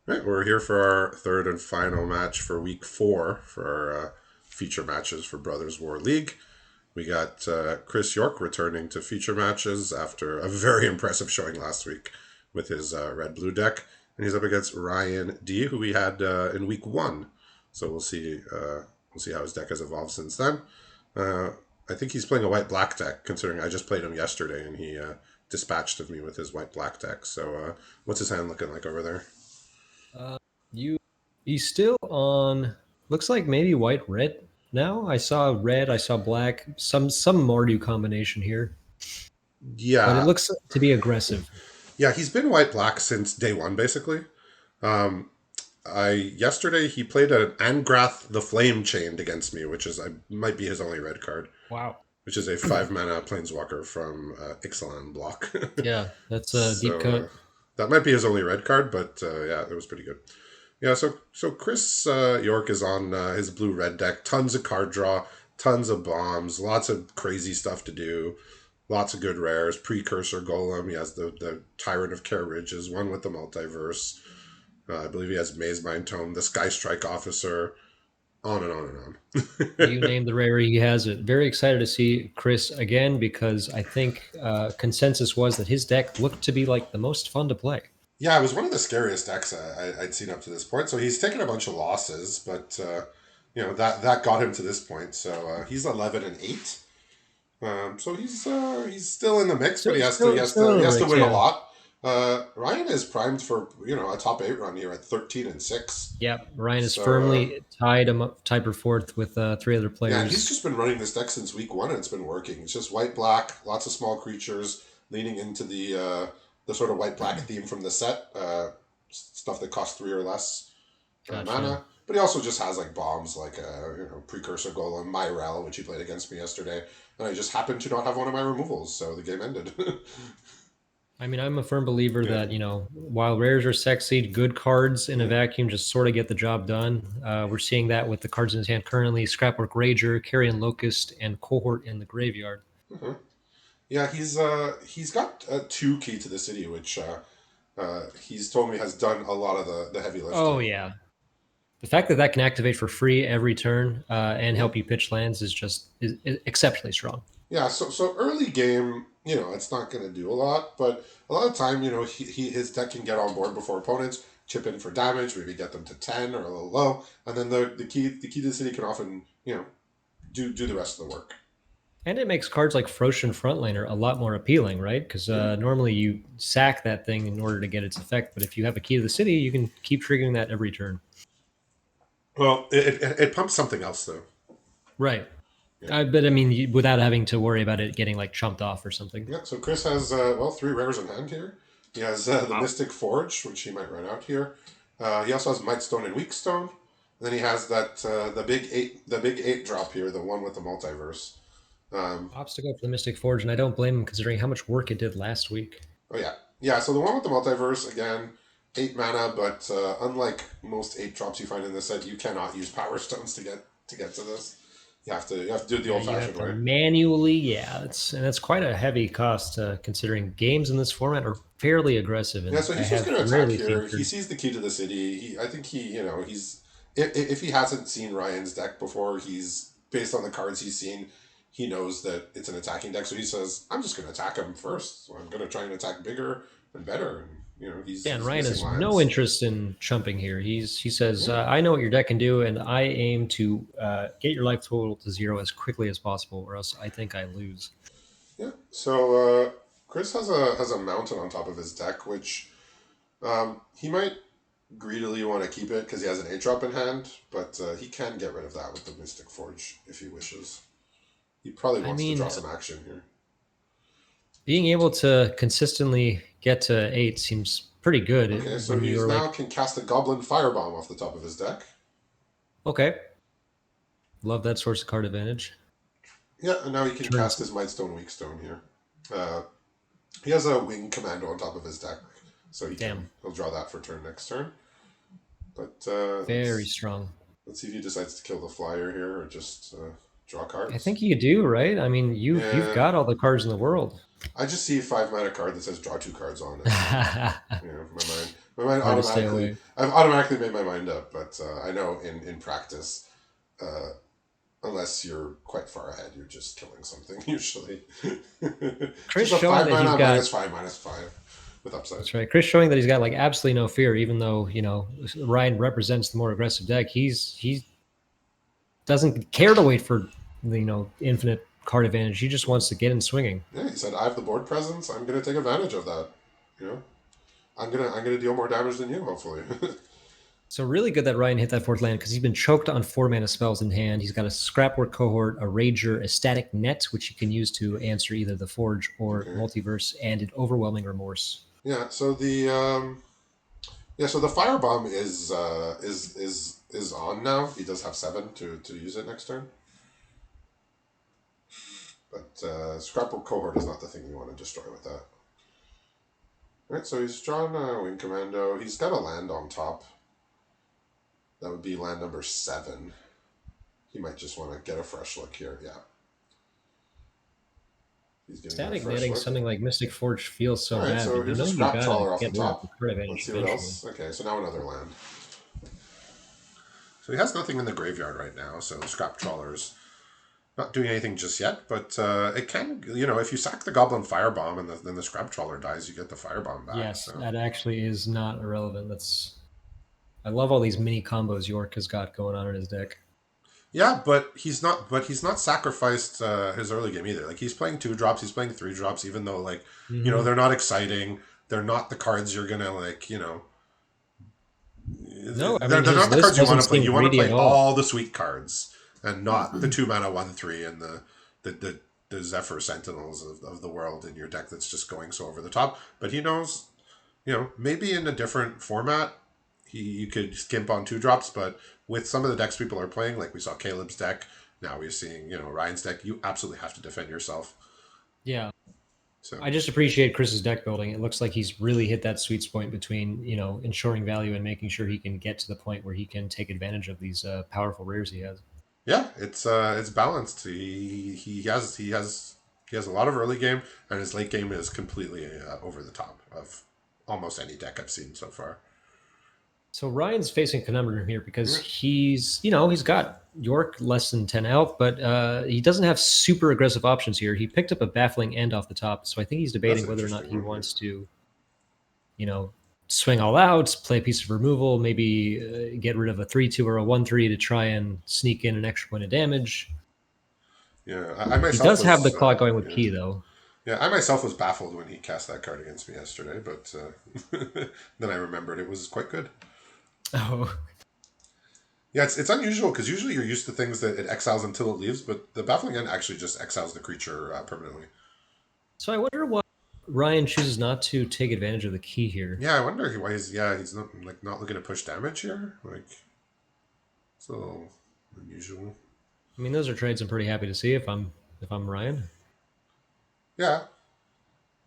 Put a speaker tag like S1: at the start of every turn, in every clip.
S1: Right, we're here for our third and final match for week four for our feature matches for Brothers War League. We got Chris York returning to feature matches after a very impressive showing last week with his red blue deck, and he's up against Ryan D, who we had in week one. So we'll see how his deck has evolved since then. Uh, I think he's playing a white black deck, considering I just played him yesterday and he dispatched of me with his white black deck. So what's his hand looking like over there?
S2: Uh, you he's still on. Looks like maybe white red now. I saw red. I saw black. Some Mardu combination here, but it
S1: Yeah,
S2: looks to be aggressive.
S1: yeah, he's been white black since day one, basically. Um, I yesterday he played an Angrath the Flame Chained against me, which is might be his only red card,
S2: Wow.
S1: which is a 5 mana planeswalker from Ixalan block.
S2: Yeah, that's a deep
S1: so
S2: cut.
S1: that might be his only red card, but yeah, it was pretty good. Yeah, so Chris York is on his blue red deck. Tons of card draw, tons of bombs, lots of crazy stuff to do. Lots of good rares. Precursor Golem. He has the Tyrant of Care Ridges, one with the multiverse. I believe he has Maze Mind Tome, the Sky Strike Officer, on and on and
S2: You
S1: on.
S2: named the rare. He has it. Very excited to see Chris again because I think consensus was that his deck looked to be like the most fun to play.
S1: Yeah, it was one of the scariest decks I'd seen up to this point. So he's taken a bunch of losses, but that got him to this point. So he's 11-8. So he's still in the mix, but
S2: Still, still, still in
S1: he
S2: the
S1: has to
S2: mix.
S1: win a
S2: Yeah.
S1: lot. Ryan is primed for a top eight run here at 13-6.
S2: Yeah, Ryan is
S1: So
S2: firmly tied for fourth with three other
S1: yeah, and he's
S2: players.
S1: just been running this deck since week one, and it's been working. It's just white black, lots of small creatures, leaning into the sort of white black theme from the set, stuff that costs three or less
S2: Gotcha.
S1: mana. But he also just has like bombs, like precursor golem, Myrel, which he played against me yesterday, and I just happened to not have one of my removals, so the game ended.
S2: I mean, I'm a firm believer
S1: yeah.
S2: that, while rares are sexy, good cards in a
S1: Mm-hmm.
S2: vacuum just sort of get the job done. We're seeing that with the cards in his hand currently: Scrapwork Rager, Carrion Locust, and Cohort in the graveyard.
S1: Mm-hmm. Yeah, he's got two key to the city, which he's told me has done a lot of the heavy
S2: Oh,
S1: lifting.
S2: yeah. The fact that that can activate for free every turn and
S1: Mm-hmm.
S2: help you pitch lands is exceptionally strong.
S1: Yeah, so early game, it's not going to do a lot, but a lot of time, his deck can get on board before opponents, chip in for damage, maybe get them to 10 or a little low, and then the key to the city can often, do the rest of the work.
S2: And it makes cards like Frozen Frontliner a lot more appealing, right? Because
S1: Mm-hmm.
S2: normally you sack that thing in order to get its effect, but if you have a key to the city, you can keep triggering that every turn.
S1: Well, it pumps something else though.
S2: Right.
S1: Yeah.
S2: But I mean, without having to worry about it getting like chumped off or something.
S1: Yeah, so Chris has three rares in hand here. He has the
S2: Wow.
S1: Mystic Forge, which he might run out here. He also has Mightstone and Weakstone. And then he has that the big eight drop here, the one with the multiverse. Um,
S2: Opts to go for the Mystic Forge, and I don't blame him considering how much work it did last week.
S1: oh yeah, yeah. So the one with the multiverse again, 8 mana, but unlike most eight drops you find in this set, you cannot use Power Stones to get to this. You have to do it the
S2: Yeah,
S1: old
S2: you have
S1: fashioned
S2: to
S1: way.
S2: manually. Yeah, it's quite a heavy cost considering games in this format are fairly aggressive,
S1: Yeah,
S2: and
S1: so
S2: I
S1: he's just
S2: have
S1: going to attack
S2: rarely seen
S1: here. He
S2: turn.
S1: sees the key to the city. I think he's if he hasn't seen Ryan's deck before, he's based on the cards he's seen, he knows that it's an attacking deck. So he says, "I'm just going to attack him first. So I'm going to try and attack bigger and better." And
S2: Yeah, and
S1: he's
S2: Ryan
S1: missing
S2: has no
S1: lands.
S2: interest in chumping here. He says,
S1: Yeah,
S2: "I know what your deck can do, and I aim to get your life total to zero as quickly as possible, or else I think I lose."
S1: yeah. So Chris has a mountain on top of his deck, which he might greedily want to keep it because he has an 8 drop in hand, but he can get rid of that with the Mystic Forge if he wishes. He probably
S2: I
S1: wants to
S2: mean,
S1: draw some action here.
S2: being able to consistently get to eight seems pretty
S1: Okay,
S2: good
S1: so
S2: when
S1: he's
S2: you're
S1: now
S2: like,
S1: can cast a Goblin Firebomb off the top of his deck.
S2: okay, love that source of card advantage.
S1: Yeah, and now he can cast
S2: Turns,
S1: his Mightstone Weakstone here. Uh, he has a Wing Commando on top of his deck, so
S2: damn,
S1: he'll draw that for turn next turn. But
S2: very strong.
S1: let's see if he decides to kill the flyer here or just draw
S2: I
S1: cards.
S2: think you do, right? I mean, you've
S1: Yeah,
S2: got all the cards in the world.
S1: I just see a 5 mana card that says draw two cards on it, so
S2: I
S1: my mind. My mind
S2: Hard to stay
S1: automatically,
S2: away.
S1: I've automatically made my mind up, but I know in practice, uh, unless you're quite far ahead, you're just killing something usually.
S2: Chris
S1: Just a
S2: showing
S1: five
S2: that he's
S1: mana
S2: got.
S1: minus five with upside.
S2: That's right. Chris showing that he's got like absolutely no fear, even though Ryan represents the more aggressive deck. He doesn't care to wait for infinite card advantage. He just wants to get in swinging.
S1: Yeah, he said, "I have the board presence. I'm going to take advantage of that. You know, I'm gonna deal more damage than you, hopefully."
S2: So really good that Ryan hit that fourth land because he's been choked on 4 mana spells in hand. He's got a Scrapwork Cohort, a Rager, a Static Net, which he can use to answer either the Forge or
S1: Okay.
S2: Multiverse, and an Overwhelming Remorse.
S1: Yeah. So the firebomb is on now. He does have 7 to use it next turn. But Scrapbook Cohort is not the thing you want to destroy with that. Alright, so he's drawn Wing Commando. He's got a land on top. That would be land number 7. He might just want to get a fresh look here. Yeah. He's going to get a
S2: Static
S1: fresh
S2: Netting
S1: look.
S2: something like Mystic Forge feels so
S1: Alright,
S2: bad,
S1: so
S2: but
S1: here's a
S2: you
S1: Scrap
S2: gotta
S1: Trawler off the
S2: get rid of the
S1: top.
S2: card
S1: Let's
S2: advantage
S1: see what
S2: eventually.
S1: else. Okay, so now another land. So he has nothing in the graveyard right now, so Scrap Trawler's not doing anything just yet, but it can, if you sack the Goblin Firebomb and then the Scrap Trawler dies, you get the Firebomb back.
S2: Yes,
S1: So
S2: that actually is not irrelevant. I love all these mini combos York has got going on in his deck.
S1: yeah, but he's not sacrificed his early game either. Like he's playing 2 drops, he's playing 3 drops, even though
S2: Mm-hmm.
S1: they're not exciting. They're not the cards you're gonna
S2: No, I mean
S1: they're
S2: his
S1: not the
S2: list
S1: cards you want
S2: doesn't
S1: to play.
S2: seem
S1: You want to
S2: greedy at
S1: play
S2: all.
S1: all the sweet cards and not the 2 mana 1/3 and the Zephyr Sentinels of the world in your deck that's just going so over the top. But he knows, maybe in a different format, you could skimp on 2 drops, but with some of the decks people are playing, like we saw Caleb's deck, now we're seeing, Ryan's deck, you absolutely have to defend yourself.
S2: Yeah.
S1: So
S2: I just appreciate Chris's deck building. It looks like he's really hit that sweet spot between, ensuring value and making sure he can get to the point where he can take advantage of these powerful rares he has.
S1: yeah, it's balanced. He has a lot of early game, and his late game is completely over the top of almost any deck I've seen so far.
S2: So Ryan's facing a conundrum here because
S1: Yeah,
S2: he's got York less than 10 out, but he doesn't have super aggressive options here. He picked up a Baffling End off the top, so I think he's
S1: that's
S2: debating
S1: an
S2: whether or not
S1: interesting
S2: he
S1: one. Yeah.
S2: wants to, you know, swing all out, play a piece of removal, maybe get rid of a 3/2 or a 1/3 to try and sneak in an extra point of damage.
S1: Yeah, I
S2: He
S1: myself
S2: does have the
S1: was
S2: clock going with
S1: yeah.
S2: Key, though.
S1: Yeah, I myself was baffled when he cast that card against me yesterday, but then I remembered it was quite good.
S2: Oh,
S1: Yeah, it's unusual because usually you're used to things that it exiles until it leaves, but the Baffling End actually just exiles the creature permanently.
S2: so I wonder why Ryan chooses not to take advantage of the Key here.
S1: Yeah, I wonder why he's not looking to push damage here. Like it's a little unusual.
S2: I mean, those are trades I'm pretty happy to see if I'm Ryan.
S1: Yeah,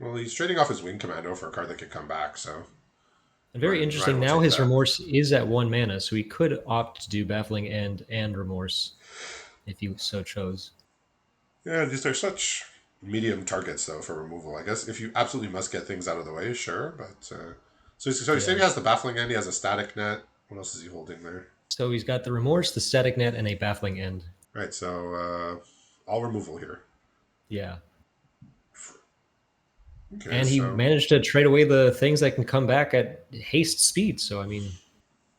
S1: well, he's trading off his Wing Commando for a card that could come back, so
S2: And very
S1: Ryan
S2: interesting.
S1: will
S2: Now
S1: take
S2: his
S1: that.
S2: remorse is at 1 mana, so he could opt to do Baffling End and Remorse if he so chose.
S1: Yeah, these are such medium targets though for removal. I guess if you absolutely must get things out of the way, sure, but so he said
S2: Yeah.
S1: he has the Baffling End, he has a Static Net. What else is he holding there?
S2: So he's got the Remorse, the Static Net, and a Baffling End.
S1: Right, so all removal here.
S2: Yeah.
S1: Okay,
S2: And he
S1: so
S2: managed to trade away the things that can come back at haste speed. So I mean,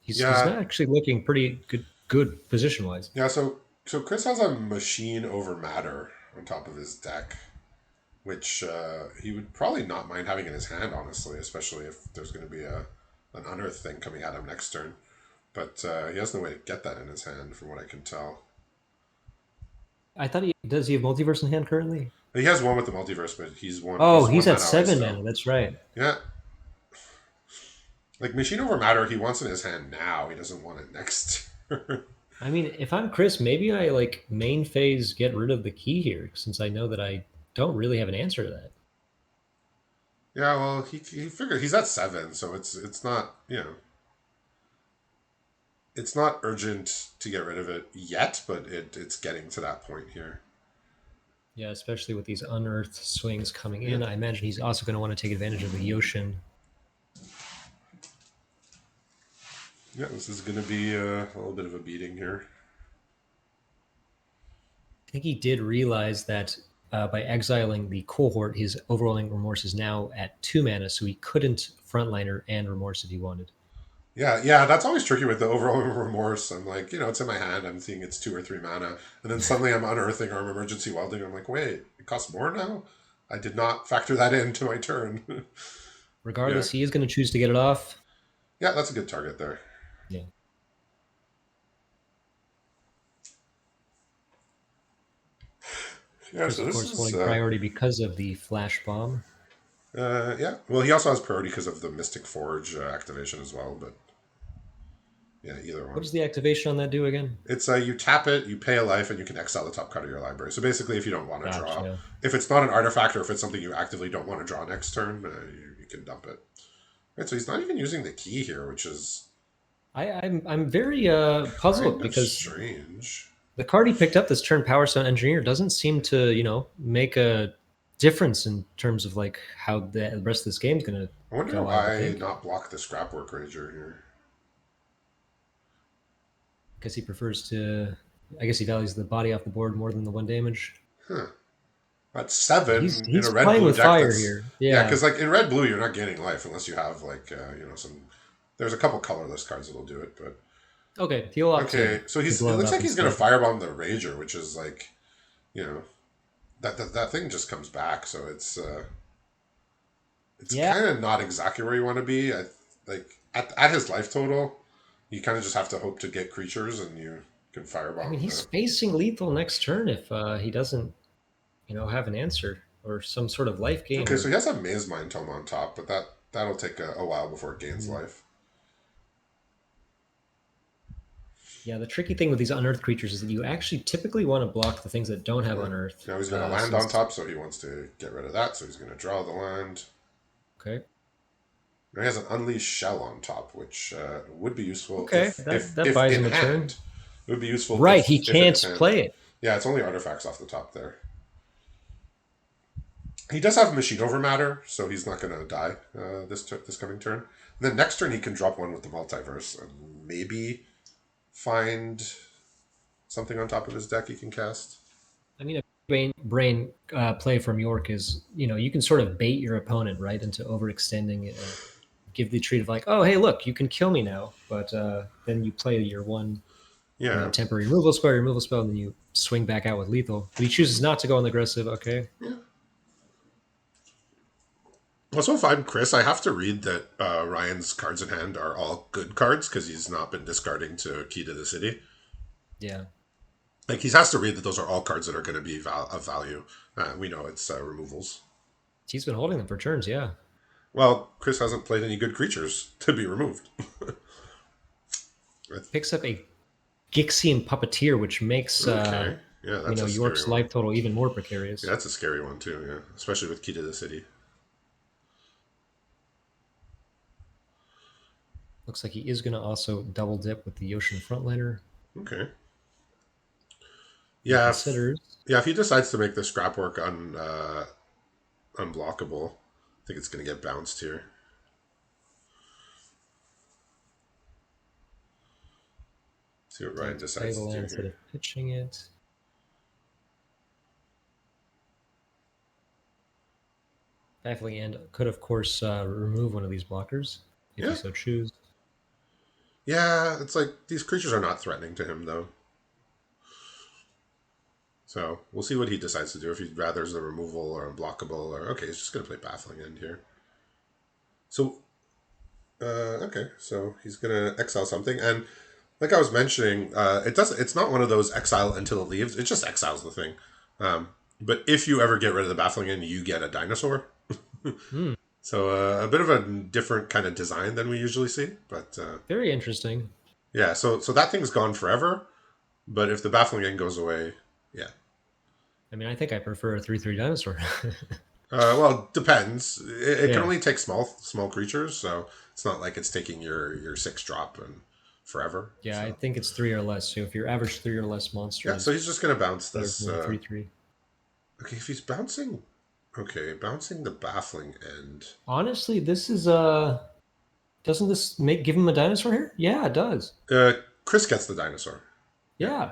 S2: he's
S1: yeah,
S2: not actually looking pretty good position wise.
S1: yeah, so Chris has a Machine over Matter on top of his deck, which he would probably not mind having in his hand, honestly, especially if there's going to be an Unearth thing coming at him next turn. But he has no way to get that in his hand, from what I can tell.
S2: I thought he have multiverse in hand currently?
S1: He has one with the multiverse, but he's one
S2: Oh,
S1: he's
S2: he's
S1: one
S2: at
S1: mana away
S2: 7 mana.
S1: still.
S2: That's right.
S1: Yeah, like Machine over Matter, he wants in his hand now. He doesn't want it next.
S2: I mean, if I'm Chris, maybe I like main phase get rid of the Key here since I know that I don't really have an answer to that.
S1: Yeah, well, he figured he's at 7, so it's not it's not urgent to get rid of it yet, but it's getting to that point here.
S2: Yeah, especially with these unearthed swings coming
S1: Yeah,
S2: in. I imagine he's also going to want to take advantage of the Yoshin.
S1: Yeah, this is going to be a little bit of a beating here.
S2: I think he did realize that by exiling the cohort, his overwhelming remorse is now at 2 mana, so he couldn't frontliner and remorse if he wanted.
S1: Yeah, yeah, that's always tricky with the overwhelming remorse. I'm like, it's in my hand. I'm seeing it's 2 or 3 mana, and then suddenly I'm unearthing or I'm emergency welding. I'm like, wait, it costs more now. I did not factor that into my turn. Yeah,
S2: Regardless, he is going to choose to get it off.
S1: yeah, that's a good target there.
S2: Yeah.
S1: Yeah,
S2: Chris,
S1: so
S2: of
S1: this
S2: course,
S1: is
S2: holding priority because of the flash bomb.
S1: yeah. Well, he also has priority because of the Mystic Forge activation as well. But yeah, either
S2: What
S1: one.
S2: does the activation on that do again?
S1: It's you tap it, you pay a life, and you can exile the top card of your library. So basically, if you don't want to draw,
S2: Gotcha.
S1: if it's not an artifact or if it's something you actively don't want to draw next turn, you can dump it. Right, so he's not even using the key here, which is
S2: I'm very puzzled
S1: kind of
S2: because
S1: strange.
S2: the card he picked up, this turn Power Stone Engineer, doesn't seem to make a difference in terms of like how the rest of this game's gonna
S1: I wonder
S2: go. I would
S1: why
S2: think
S1: not block the Scrapwork Ranger here.
S2: because he prefers to. I guess he values the body off the board more than the 1 damage.
S1: Huh. That's
S2: But he's
S1: seven in a
S2: he's
S1: red
S2: playing
S1: blue
S2: with
S1: deck.
S2: fire
S1: That's
S2: here.
S1: yeah,
S2: Yeah.
S1: because like in red blue, you're not gaining life unless you have like some. There's a couple colorless cards that'll do it, but
S2: Okay, he'll opt
S1: okay. So
S2: to
S1: it
S2: blow it
S1: looks
S2: up
S1: like he's gonna
S2: instead.
S1: firebomb the Rager, which is like you know that thing just comes back. So it's
S2: Yeah.
S1: kind of not exactly where you want to be. Like at his life total, you kind of just have to hope to get creatures, and you can
S2: I mean,
S1: firebomb
S2: he's
S1: the.
S2: facing lethal next turn if he doesn't, have an answer or some sort of life gain
S1: Okay, so
S2: or.
S1: he has a Maze Mind Tome on top, but that'll take a while before it gains
S2: Mhm.
S1: life.
S2: Yeah, the tricky thing with these unearthed creatures is that you actually typically want to block the things that don't have
S1: Yeah.
S2: unearthed.
S1: Now he's got a land on
S2: Since
S1: top, so he wants to get rid of that. So he's going to draw the land.
S2: okay,
S1: Now he has an unleashed shell on top, which would be useful
S2: okay, that
S1: if
S2: buys
S1: in
S2: him a turn.
S1: hand. It would be useful
S2: Right, he
S1: if in
S2: can't
S1: his hand.
S2: play it.
S1: Yeah, it's only artifacts off the top there. He does have machine over matter, so he's not going to die this coming turn. And then next turn he can drop one with the multiverse and maybe find something on top of his deck he can cast.
S2: I mean, a brain play from York is you can sort of bait your opponent right into overextending it and give the treat of like, oh hey, look, you can kill me now, but then you play your one
S1: Yeah.
S2: temporary removal spell, and then you swing back out with lethal. But he chooses not to go on the aggressive. Okay,
S1: Yeah. Also, if I'm Chris, I have to read that Ryan's cards in hand are all good cards because he's not been discarding to Key to the City.
S2: yeah,
S1: Like he has to read that those are all cards that are going to be of value. We know it's removals.
S2: he's been holding them for turns. Yeah,
S1: Well, Chris hasn't played any good creatures to be removed.
S2: picks up a Gixian Puppeteer, which makes
S1: Okay, yeah, that's a scary
S2: York's
S1: one.
S2: life total even more
S1: Yeah,
S2: precarious.
S1: that's a scary one too. Yeah, especially with Key to the City.
S2: Looks like he is going to also double dip with the Ocean Frontliner.
S1: Okay.
S2: He
S1: Yeah,
S2: considers.
S1: yeah. If he decides to make the scrapwork unblockable, I think it's going to get bounced here. See what Ryan
S2: Deciding to play
S1: decides
S2: the
S1: to
S2: land
S1: do
S2: instead
S1: here.
S2: of pitching it. Baffling and could, of course, remove one of these blockers if he
S1: Yeah,
S2: so choose.
S1: yeah. It's like these creatures are not threatening to him though. So we'll see what he decides to do. If he rathers the removal or unblockable, or okay, he's just gonna play Baffling End here. So okay, so he's gonna exile something, and like I was mentioning, it doesn't. It's not one of those exile until it leaves. It just exiles the thing. But if you ever get rid of the Baffling End, you get a dinosaur.
S2: Hmm,
S1: So a bit of a different kind of design than we usually see. But
S2: very interesting.
S1: yeah, so that thing's gone forever. But if the Baffling End goes away, yeah.
S2: I mean, I think I prefer a 3/3 dinosaur.
S1: Well, depends. It can
S2: Yeah.
S1: only take small creatures, so it's not like it's taking your 6 drop and forever.
S2: Yeah, I
S1: So
S2: think it's three or less. So if your average three or less monster
S1: yeah, so
S2: is
S1: he's just gonna bounce
S2: better
S1: this.
S2: than a 3/3.
S1: Okay, if he's bouncing, okay, bouncing the baffling end.
S2: Honestly, this is Doesn't this make give him a dinosaur here? Yeah, it does.
S1: Chris gets the dinosaur. Yeah,
S2: Yeah,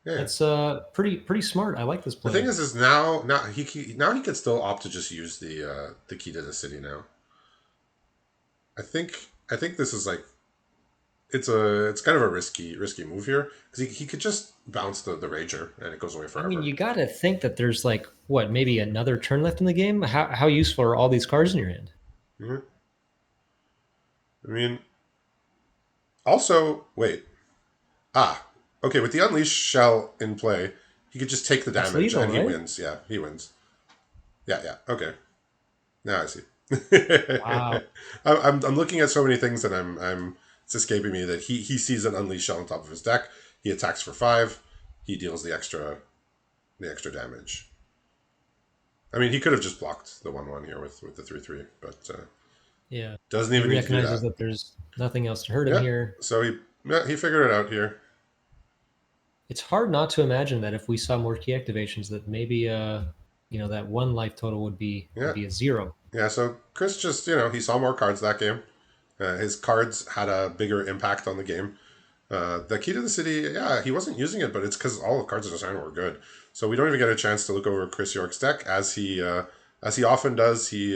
S1: yeah, yeah.
S2: that's pretty smart. I like this
S1: The thing
S2: play.
S1: is now now he can still opt to just use the key to the city now. I think this is like it's kind of a risky move here because he could just bounce the rager and it goes away
S2: I mean,
S1: forever.
S2: you got to think that there's like what, maybe another turn left in the game. How useful are all these cards in your hand?
S1: Mhm. I mean, also wait, okay, with the unleash shell in play, he could just take the
S2: That's
S1: damage
S2: lethal,
S1: and he
S2: right?
S1: wins. Yeah, he wins. Yeah, yeah. Okay, now I see.
S2: Wow.
S1: I'm looking at so many things and I'm it's escaping me that he sees an unleash shell on top of his deck. He attacks for 5. He deals the extra damage. I mean, he could have just blocked the 1/1 here with the 3/3, but
S2: Yeah.
S1: doesn't
S2: He
S1: even need to do
S2: recognizes
S1: that.
S2: that there's nothing else to hurt him
S1: Yeah.
S2: here.
S1: So he figured it out here.
S2: It's hard not to imagine that if we saw more key activations, that maybe that one life total would
S1: Yeah.
S2: be a 0.
S1: Yeah. So Chris just he saw more cards that game. His cards had a bigger impact on the game. The key to the city, yeah, he wasn't using it, but it's because all the cards in his hand were good. So we don't even get a chance to look over Chris York's deck as he often does. He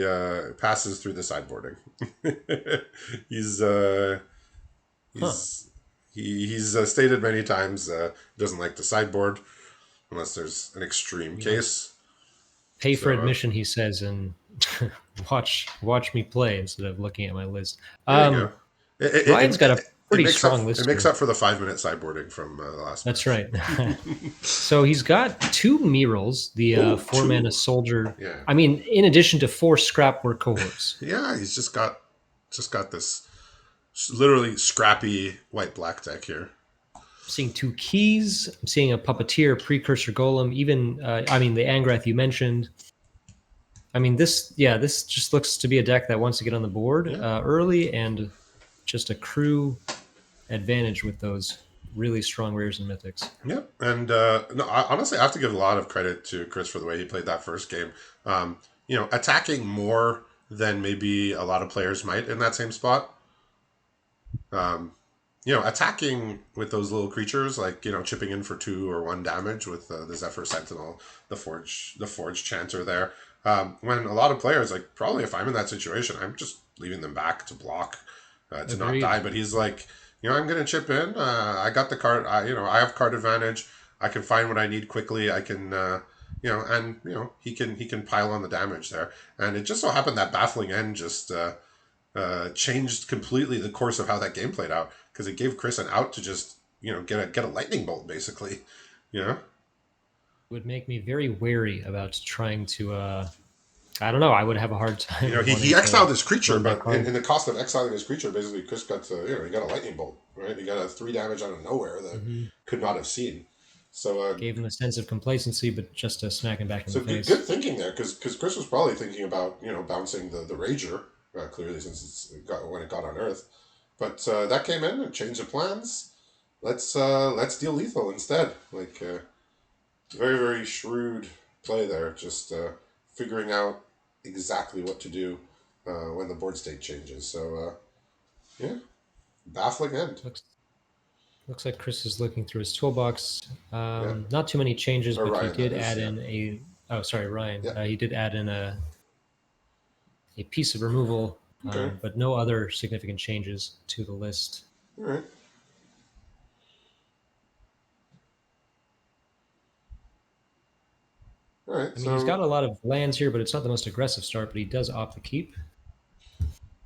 S1: passes through the sideboarding. he's
S2: Huh.
S1: he's he's stated many times doesn't like to sideboard unless there's an extreme
S2: He wants
S1: case.
S2: pay for
S1: So
S2: admission, he says, and watch me play instead of looking at my list.
S1: there you go. It, it,
S2: Ryan's
S1: it,
S2: got a
S1: it, it
S2: pretty
S1: makes up
S2: strong
S1: it
S2: list
S1: makes
S2: here.
S1: up for the 5 minute sideboarding from the last
S2: That's
S1: match.
S2: right. So he's got two Murals, the
S1: Oh,
S2: 4 mana
S1: two.
S2: soldier.
S1: Yeah.
S2: I mean, in addition to 4 scrapwork cohorts.
S1: Yeah, he's just got this literally scrappy white black deck here.
S2: I'm seeing two keys. I'm seeing a puppeteer, precursor golem. Even I mean the Angrath you mentioned. I mean this just looks to be a deck that wants to get on the board
S1: Yeah,
S2: early and just accrue advantage with those really strong rares and mythics.
S1: yeah, and no, honestly, I have to give a lot of credit to Chris for the way he played that first game. Attacking more than maybe a lot of players might in that same spot. Um, attacking with those little creatures, like chipping in for 2 or 1 damage with the Zephyr Sentinel, the Forge Chanter there. When a lot of players, like probably if I'm in that situation, I'm just leaving them back to block, to not
S2: Agreed.
S1: die. But he's like, I'm gonna chip in. I got the card. I have card advantage. I can find what I need quickly. I can. And he can pile on the damage there, and it just so happened that baffling end just changed completely the course of how that game played out because it gave Chris an out to just get a lightning bolt basically. You know,
S2: Would make me very wary about trying to. I don't know. I would have a hard time
S1: he
S2: wanting to
S1: exiled his creature,
S2: burn that
S1: but in
S2: card.
S1: the cost of exiling his creature, basically Chris got he got a lightning bolt, right? He got a 3 damage out of nowhere that
S2: Hmm.
S1: could not have seen. So
S2: Gave him a sense of complacency, but just to smack him back in the
S1: so good
S2: face.
S1: thinking there because Chris was probably thinking about bouncing the rager clearly since when it got on Earth, but that came in and changed the plans. Let's deal lethal instead. Like very very shrewd play there. Just figuring out exactly what to do when the board state changes. So yeah, baffling end.
S2: Looks looks like Chris is looking through his toolbox.
S1: Yeah,
S2: Not too many changes,
S1: or
S2: but he
S1: Ryan that
S2: did
S1: is.
S2: add
S1: Yeah,
S2: in a. Oh, sorry, Ryan.
S1: yeah.
S2: He did add in a piece of removal,
S1: Okay,
S2: but no other significant changes to the list.
S1: all right, all right.
S2: I mean, he's
S1: So
S2: got a lot of lands here, but it's not the most aggressive start. But he does opt to keep.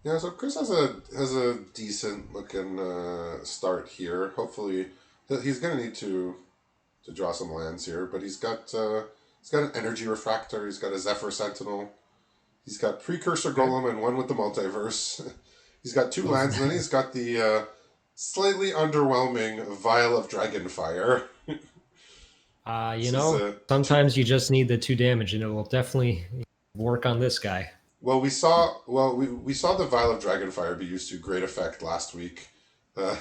S1: yeah, so Chris has a decent looking start here. Hopefully, he's gonna need to draw some lands here, but he's got an energy refractor. He's got a Zephyr Sentinel. He's got Precursor
S2: Okay.
S1: Golem and one with the multiverse. He's got 2 lands, and then
S2: Both.
S1: he's got the slightly underwhelming Vial of Dragonfire.
S2: You
S1: This is
S2: know,
S1: a
S2: sometimes you just need the 2 damage, and it will definitely work on this guy.
S1: we saw the Vial of Dragonfire be used to great effect last week uh,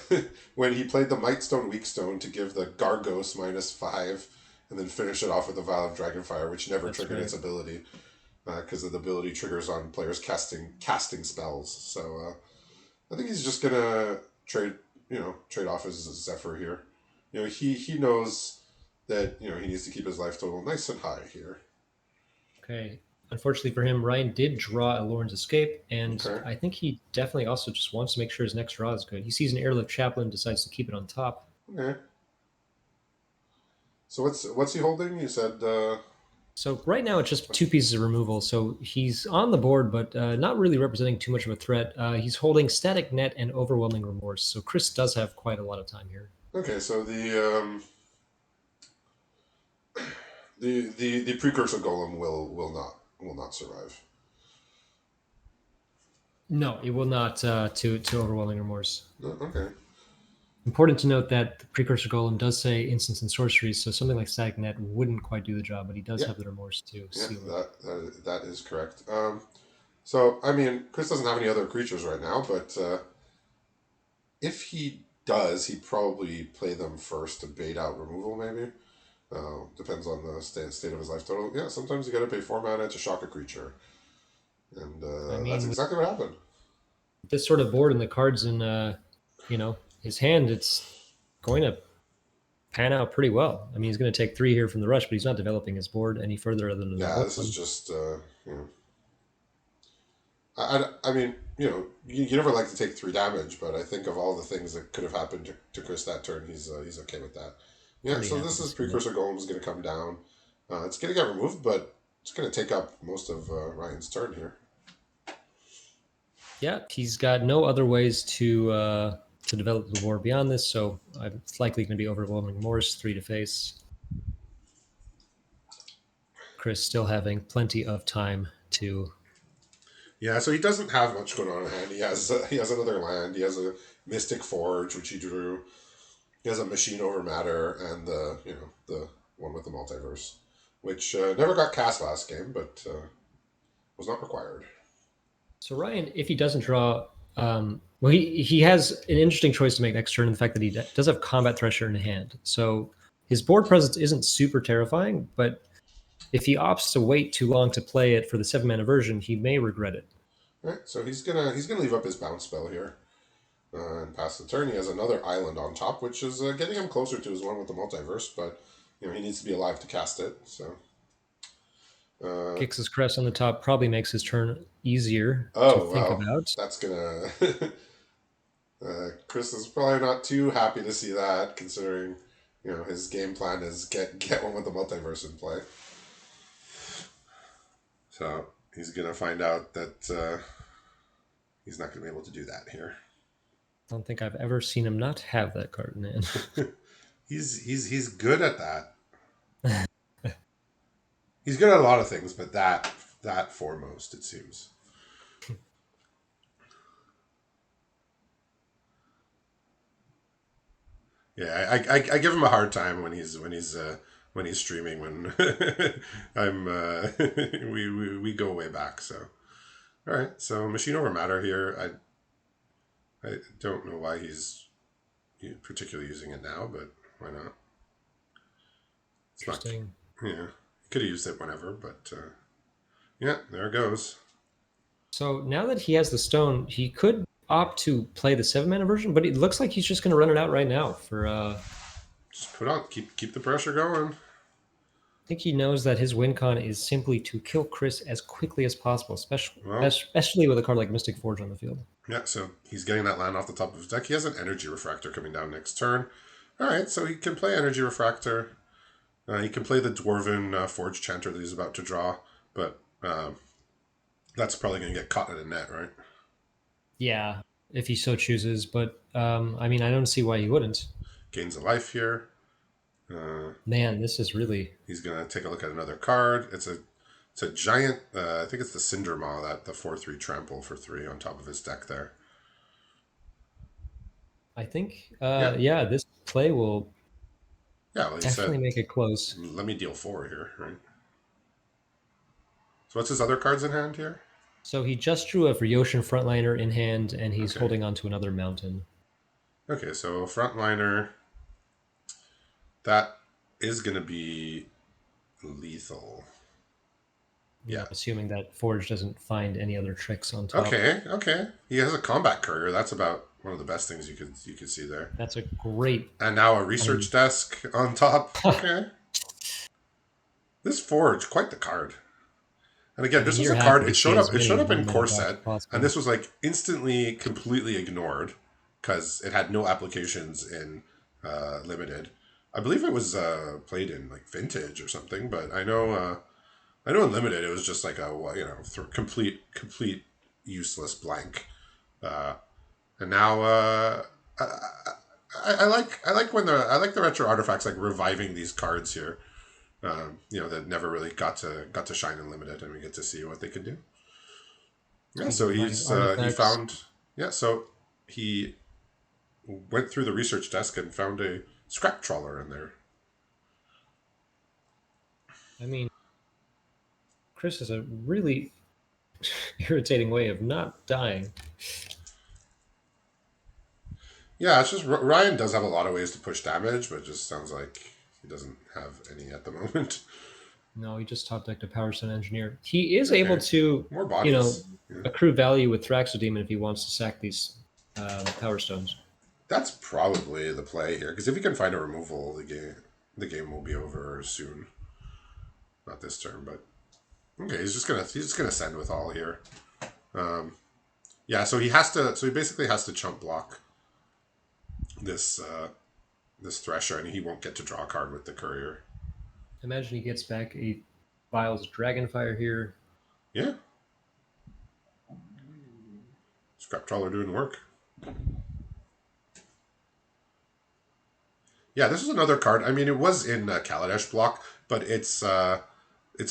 S1: when he played the Mightstone Weakstone to give the Gargos -5 and then finish it off with the Vial of Dragonfire, which never
S2: That's
S1: triggered
S2: right.
S1: its ability because the ability triggers on players casting spells. So I think he's just gonna trade, trade off his Zephyr here. He knows that he needs to keep his life total nice and high here.
S2: Okay. Unfortunately for him, Ryan did draw a Lorne's Escape, and
S1: Okay.
S2: I think he definitely also just wants to make sure his next draw is good. He sees an Airlift Chaplain, decides to keep it on top.
S1: Okay. So what's he holding? You said
S2: So right now it's just two pieces of removal. So he's on the board, but not really representing too much of a threat. He's holding Static Net and Overwhelming Remorse. So Chris does have quite a lot of time here.
S1: okay. So the precursor golem will not survive.
S2: No, it will not to Overwhelming Remorse.
S1: Okay.
S2: Important to note that the Precursor Golem does say instants and sorceries, so something like Static Net wouldn't quite do the job, but he does
S1: Yeah.
S2: have the Remorse to
S1: Yeah.
S2: seal it.
S1: That is correct. So I mean, Chris doesn't have any other creatures right now, but if he does, he'd probably play them first to bait out removal, maybe. Depends on the state of his life total. Yeah, sometimes you got to pay 4 mana to shock a creature, and
S2: I
S1: that's
S2: mean, with
S1: exactly what happened.
S2: this sort of board and the cards in his hand, it's going to pan out pretty well. I mean, he's going to take 3 here from the rush, but he's not developing his board any further other than
S1: Yeah, this is
S2: one.
S1: just you know. I mean, you never like to take 3 damage, but I think of all the things that could have happened to Chris that turn, he's okay with that. Yeah,
S2: Pretty
S1: so
S2: happy
S1: this
S2: to
S1: is
S2: see that.
S1: Precursor Golem is going to come down. It's going to get removed, but it's going to take up most of Ryan's turn here.
S2: Yeah, he's got no other ways to develop the board beyond this, so it's likely going to be Overwhelming Remorse, 3 to face. Chris still having plenty of time to.
S1: Yeah, so he doesn't have much going on in hand. He has another land. He has a Mystic Forge, which he drew. He has a Machine Over Matter, and the one with the multiverse, which never got cast last game, but was not required.
S2: So Ryan, if he doesn't draw, well, he has an interesting choice to make next turn in the fact that he does have Combat Thresher in hand. So his board presence isn't super terrifying, but if he opts to wait too long to play it for the 7 mana version, he may regret it.
S1: All right, so he's gonna leave up his bounce spell here and pass the turn. He has another island on top, which is getting him closer to his one with the multiverse, but he needs to be alive to cast it. So, uh,
S2: Kicks his crest on the top probably makes his turn easier to
S1: oh
S2: think
S1: well,
S2: about.
S1: that's gonna. Chris is probably not too happy to see that, considering his game plan is get one with the multiverse in play. So he's gonna find out that he's not gonna be able to do that here.
S2: I don't think I've ever seen him not have that card in hand.
S1: He's good at that. He's good at a lot of things, but that foremost, it seems. Yeah, I give him a hard time when he's streaming when I'm we go way back. So all right, so Machine Over Matter here. I don't know why he's particularly using it now, but why not? It's not.
S2: Interesting.
S1: Yeah, he could have used it whenever, but yeah, there it goes.
S2: So now that he has the stone, he could opt to play the 7 mana version, but it looks like he's just going to run it out right now. For
S1: Just put on, keep the pressure going.
S2: I think he knows that his win con is simply to kill Chris as quickly as possible, especially
S1: Well,
S2: especially with a card like Mystic Forge on the field.
S1: yeah, so he's getting that land off the top of his deck. He has an Energy Refractor coming down next turn. All right, so he can play Energy Refractor. He can play the Dwarven Forge Chanter that he's about to draw, but that's probably going to get caught in a net, right?
S2: Yeah, if he so chooses. But I mean, I don't see why he wouldn't.
S1: Gains a life here. Uh,
S2: Man, this is really
S1: he's going to take a look at another card. It's a giant. I think it's the Cinder Maw, that the 4/3 trample for 3 on top of his deck there.
S2: I think,
S1: Yeah,
S2: yeah, this play will
S1: yeah. Well, he
S2: definitely
S1: said,
S2: make it close.
S1: "Let me deal 4 here," right? So what's his other cards in hand here?
S2: So he just drew a Ryoshin frontliner in hand, and he's
S1: Okay.
S2: holding on to another mountain.
S1: Okay, so frontliner, that is going to be lethal. Yeah.
S2: assuming that Forge doesn't find any other tricks on top.
S1: Okay. Okay. He has a combat courier. That's about one of the best things you could see there.
S2: That's a great.
S1: And now a
S2: I mean,
S1: research desk on top. Okay. This Forge, quite the card. And again,
S2: I
S1: this
S2: mean,
S1: was
S2: you're
S1: a
S2: happy
S1: card.
S2: to
S1: It
S2: see
S1: showed up.
S2: as
S1: It
S2: many
S1: showed up in
S2: 1 mana
S1: core
S2: dogs as
S1: set, and
S2: possible.
S1: this was like instantly, completely ignored because it had no applications in limited. I believe it was played in like vintage or something, but I know in limited it was just like a complete useless blank. Uh, and now I like the retro artifacts like reviving these cards here. That never really got to shine in limited, and we get to see what they can do. Yeah,
S2: Speaking
S1: so
S2: of finding
S1: he
S2: artifacts,
S1: found so he went through the research desk and found a scrap trawler in there.
S2: I mean, Chris has a really irritating way of not dying.
S1: Yeah, it's just Ryan does have a lot of ways to push damage, but it just sounds like he doesn't have any at the moment.
S2: No, he just top decked a Power Stone Engineer. He is able
S1: Okay,
S2: to,
S1: more
S2: you know,
S1: bodies. Yeah.
S2: accrue value with Thraxodemon if he wants to sack these Power Stones.
S1: That's probably the play here because if he can find a removal, the game will be over soon. Not this turn, but okay. He's just gonna send with all here. Yeah, so he basically has to chump block this this Thresher, and he won't get to draw a card with the Courier.
S2: Imagine he gets back a Vials Dragonfire here.
S1: Yeah, Scrap Trawler doing work. Yeah, this is another card. I mean, it was in Kaladesh block, but it's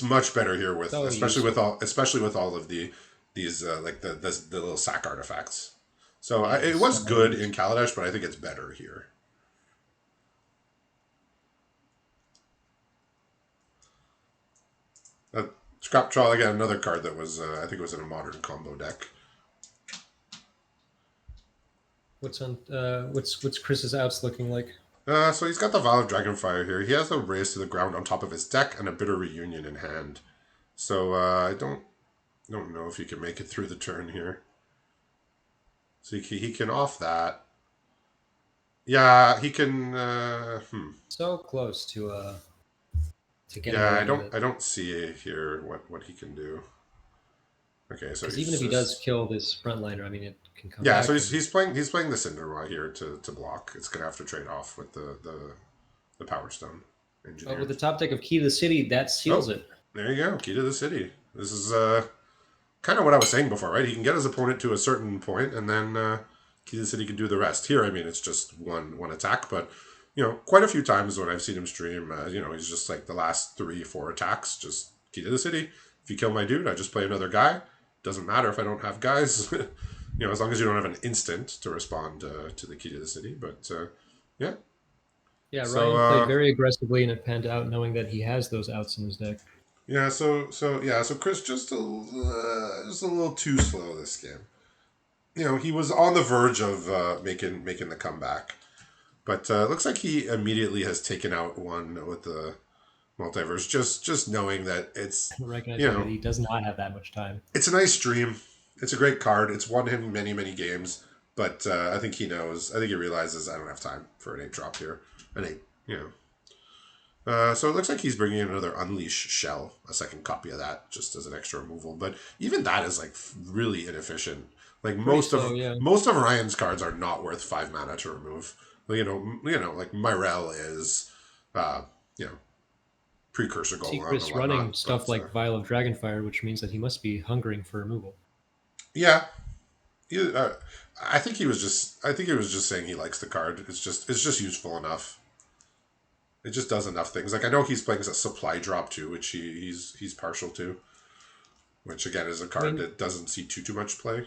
S1: much better here with
S2: So useful.
S1: especially with all of these like the little sack artifacts. So
S2: Yeah,
S1: it was
S2: so
S1: good in
S2: useful.
S1: Kaladesh, but I think it's better here. Uh, Scrap Trawler again, another card that was I think it was in a modern combo deck.
S2: What's Chris's outs looking like?
S1: So he's got the Vial of Dragonfire here. He has a Raise to the Ground on top of his deck and a Bitter Reunion in hand. So I don't know if he can make it through the turn here. So he can off that. Yeah, he can.
S2: So close to getting
S1: Yeah,
S2: away with it.
S1: I don't see here what he can do. Okay, so
S2: Because even
S1: he's
S2: if he does
S1: just
S2: kill this frontliner, I mean, it can come
S1: yeah. So
S2: back.
S1: he's
S2: And
S1: he's playing the Cinderwa here to block. It's gonna have to trade off with the Power Stone
S2: but with
S1: Engineer.
S2: the top deck of Key to the City, that seals
S1: Oh,
S2: it.
S1: there you go. Key to the city. This is kind of what I was saying before, right? He can get his opponent to a certain point, and then Key to the City can do the rest. Here, I mean, it's just one attack, but quite a few times when I've seen him stream, he's just like the last 3 4 attacks, just Key to the City. If you kill my dude, I just play another guy. Doesn't matter if I don't have guys, as long as you don't have an instant to respond to the Key to the City. But yeah,
S2: Yeah,
S1: so
S2: Ryan played very aggressively and it panned out, knowing that he has those outs in his deck.
S1: yeah, so Chris just a little too slow this game. He was on the verge of making the comeback, but it looks like he immediately has taken out one with the multiverse. Just knowing that you
S2: Recognizing that
S1: know
S2: he does not have that much time.
S1: it's a nice dream. It's a great card. It's won him many games, but I think he knows. I think he realizes I don't have time for an 8 drop here. An 8, so it looks like he's bringing in another Unleash Shell, a second copy of that, just as an extra removal. But even that is like really inefficient. Like
S2: Pretty
S1: most
S2: slow,
S1: of
S2: yeah.
S1: most of Ryan's cards are not worth 5 mana to remove. Like, like Myrel is, uh, you know, precursor
S2: See
S1: Golem and
S2: Chris running
S1: whatnot.
S2: stuff
S1: But
S2: like Vial of Dragonfire, which means that he must be hungering for removal.
S1: yeah, he, I think he was just. I think he was just saying he likes the card. It's just useful enough. It just does enough things. Like I know he's playing a supply drop too, which he's partial to. Which again is a
S2: I
S1: card
S2: mean,
S1: that doesn't see too much play.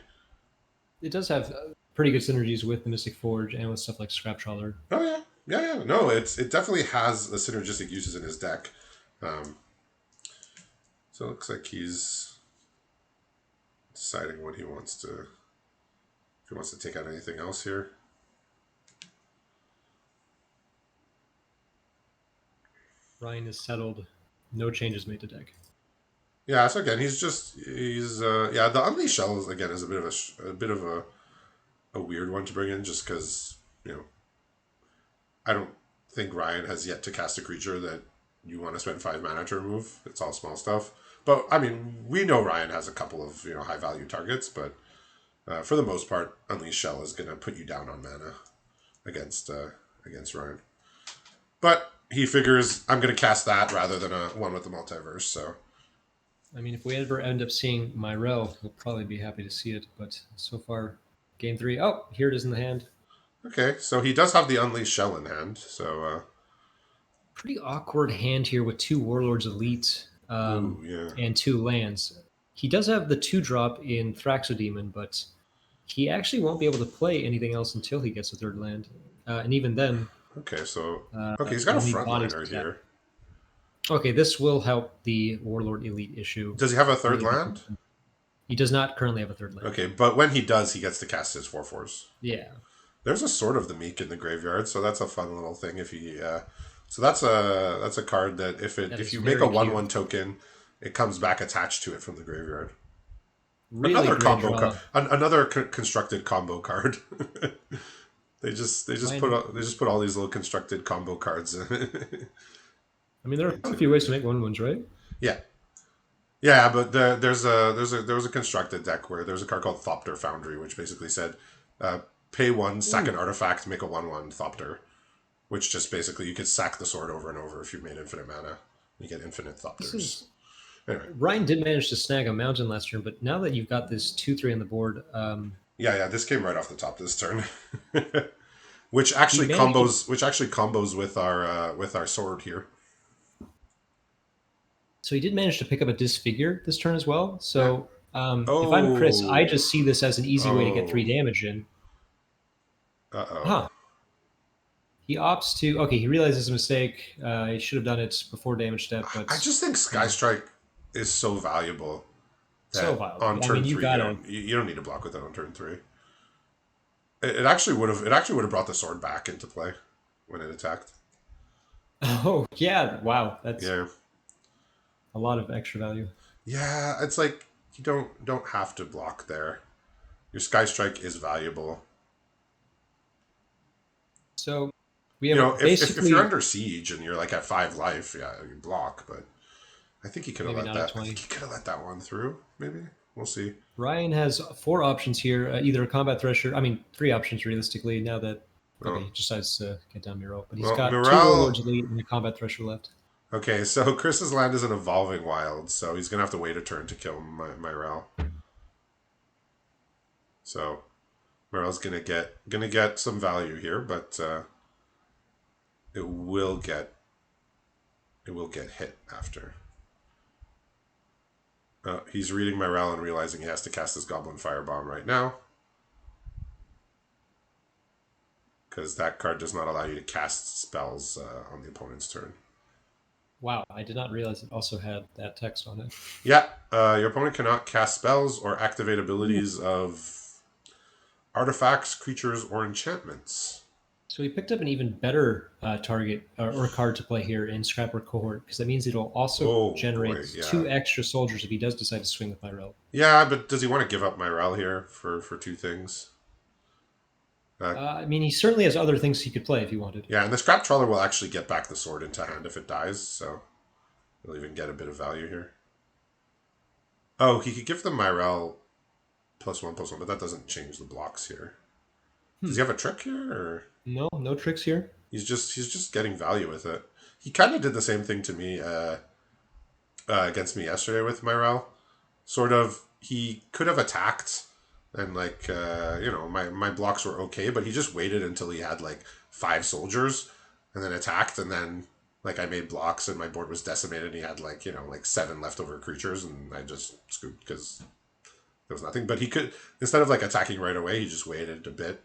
S2: it does have pretty good synergies with the Mystic Forge and with stuff like Scrap Trawler.
S1: Oh yeah, yeah. No, it definitely has the synergistic uses in his deck. Um, so it looks like he's deciding what he wants to. If he wants to take out anything else here.
S2: Ryan is settled. No changes made to deck.
S1: Yeah, so again, he's yeah, the Unleashed Shell is, again, is a bit of a bit of a weird one to bring in, just because, you know, I don't think Ryan has yet to cast a creature that you want to spend 5 mana to remove. It's all small stuff. But I mean, we know Ryan has a couple of, high value targets, but for the most part, Unleashed Shell is going to put you down on mana against against Ryan. But he figures I'm going to cast that rather than a one with the multiverse. So
S2: I mean, if we ever end up seeing Myrel, he'll probably be happy to see it. But so far, game three, oh, here it is in the hand.
S1: okay, so he does have the Unleashed Shell in hand. So
S2: Pretty awkward hand here with two Warlords Elite
S1: ooh, yeah.
S2: and two lands. He does have the 2-drop in Thraxodemon, but he actually won't be able to play anything else until he gets a third land. And even then,
S1: Okay, so okay, he's got a
S2: he'll need bodies
S1: frontliner
S2: to tap.
S1: here.
S2: Okay, this will help the Warlord Elite issue.
S1: Does he have a
S2: When
S1: third
S2: he,
S1: land?
S2: he does not currently have a third land.
S1: Okay, but when he does, he gets to cast his 4/4s.
S2: Yeah.
S1: There's a Sword of the Meek in the graveyard, so that's a fun little thing. If he, so that's a card that
S2: That
S1: if
S2: is
S1: you make a
S2: very cute.
S1: 1/1 token, it comes back attached to it from the graveyard.
S2: Really
S1: Another
S2: great
S1: combo card,
S2: draw.
S1: another constructed combo card.
S2: Mine,
S1: they just put all these little constructed combo cards
S2: I mean, there are a
S1: into
S2: few ways to
S1: the
S2: make 1/1s, right?
S1: yeah. Yeah, but there was a constructed deck where there's a card called Thopter Foundry, which basically said, uh, pay one, sack an
S2: Ooh,
S1: artifact, make a 1/1 Thopter, which just basically you could sack the sword over and over if you made infinite mana. You get infinite
S2: this
S1: Thopters.
S2: is
S1: Anyway,
S2: Ryan did manage to snag a mountain last turn, but now that you've got this 2/3 on the board,
S1: yeah, this came right off the top this turn,
S2: he managed to.
S1: which actually combos with our sword here.
S2: So he did manage to pick up a disfigure this turn as well.
S1: Yeah.
S2: So if I'm Chris, I
S1: Oh,
S2: just see this as an easy way to get
S1: oh,
S2: 3 damage in.
S1: uh-oh.
S2: Huh. He opts to. Okay, he realizes his mistake. He should have done it before damage step,
S1: I
S2: but
S1: just think
S2: you
S1: Sky
S2: know,
S1: Strike is so valuable
S2: so
S1: that
S2: viable.
S1: on
S2: I
S1: turn
S2: mean, you
S1: three
S2: gotta.
S1: you don't need to block with that on turn three. It actually would have brought the sword back into play when it attacked.
S2: Oh yeah! Wow, that's
S1: Yeah,
S2: a lot of extra value.
S1: yeah. It's like you don't have to block there. Your Sky Strike is valuable.
S2: So we have
S1: If you're
S2: basically
S1: under siege and you're like at 5 life, yeah, you block. But I think he could have
S2: maybe
S1: let
S2: not at
S1: that. I
S2: 20.
S1: think he could have let that one through. Maybe we'll see.
S2: Ryan has 4 options here, either a combat thresher. I mean, 3 options realistically. Now that okay,
S1: Oh,
S2: he decides to get down Miro, but he's
S1: well,
S2: got 2 Warlords
S1: Morale.
S2: Elite and a combat thresher left.
S1: Okay, so Chris's land is an evolving wild, so he's gonna have to wait a turn to kill my Morale. So Morale's gonna get some value here, but it will get it will get hit after. He's reading Morale and realizing he has to cast his Goblin Firebomb right now because that card does not allow you to cast spells on the opponent's turn.
S2: Wow, I did not realize it also had that text on it.
S1: Yeah, your opponent cannot cast spells or activate
S2: Ooh.
S1: abilities of artifacts, creatures, or enchantments.
S2: So he picked up an even better target or card to play here in Scrapper Cohort because that means it'll also
S1: Oh boy,
S2: generate
S1: yeah,
S2: 2 extra soldiers if he does decide to swing with Myrel.
S1: yeah. But does he want to give up Myrel here for two things? Uh,
S2: I mean, he certainly has other things he could play if he wanted.
S1: yeah, and the Scrap Trawler will actually get back the sword into hand if it dies, so he'll even get a bit of value here. Oh, he could give the Myrel +1/+1, but that doesn't change the blocks here. Does
S2: Hmm.
S1: he have a trick here, or
S2: No, no tricks here.
S1: he's just getting value with it? He kind of did the same thing to me against me yesterday with Myrel. Sort of, he could have attacked, and like my blocks were okay, but he just waited until he had like 5 soldiers, and then attacked, and then like I made blocks, and my board was decimated, and he had like like 7 leftover creatures, and I just scooped because there was nothing. But he could, instead of like attacking right away, he just waited a bit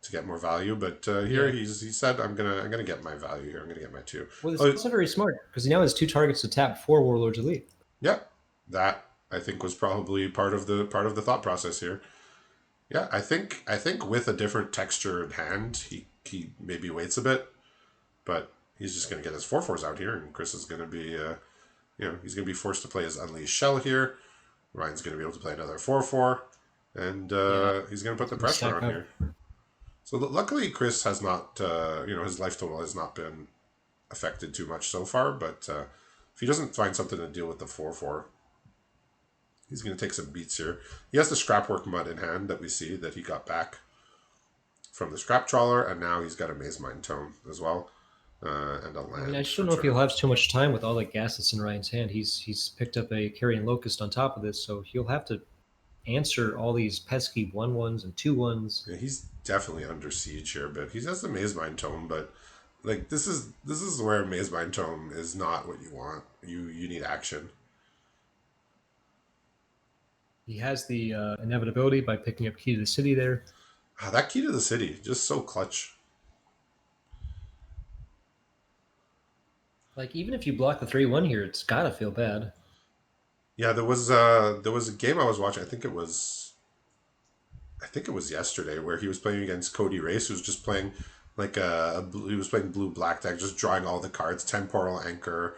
S1: to get more value. But here
S2: Yeah.
S1: he said I'm gonna get my value here. I'm gonna get my two.
S2: Well, it's
S1: Oh
S2: also very smart because he now has 2 targets to tap for Warlords Elite.
S1: yeah, that I think was probably part of the thought process here. Yeah, I think with a different texture in hand, he maybe waits a bit, but he's just gonna get his 4/4s out here, and Chris is gonna be He's going to be forced to play his Unleashed Shell here. Ryan's going to be able to play another 4/4, and
S2: Yeah,
S1: he's going to put
S2: it's
S1: the
S2: going to
S1: pressure
S2: stack
S1: on
S2: up.
S1: here. So luckily, Chris has not, his life total has not been affected too much so far. But if he doesn't find something to deal with the 4/4, he's going to take some beats here. He has the Scrapwork Mud in hand that we see that he got back from the Scrap Trawler, and now he's got a Maze Mine Tome as well, and a
S2: I mean, I
S1: land
S2: just
S1: for
S2: don't know if
S1: turn.
S2: he'll have too much time with all the gas that's in Ryan's hand. He's picked up a Carrion Locust on top of this, so he'll have to answer all these pesky 1/1s and 2/1s.
S1: Yeah, he's definitely under siege here, but he has the Maze Mine Tome. But like this is where Maze Mine Tome is not what you want. You need action.
S2: He has the inevitability by picking up Key to the City there.
S1: That Key to the City just so clutch.
S2: Like, even if you block the 3/1 here, it's got to feel bad.
S1: Yeah, there was a game I was watching. I think it was yesterday where he was playing against Cody Race, who was just playing like he was playing blue black deck, just drawing all the cards, temporal anchor,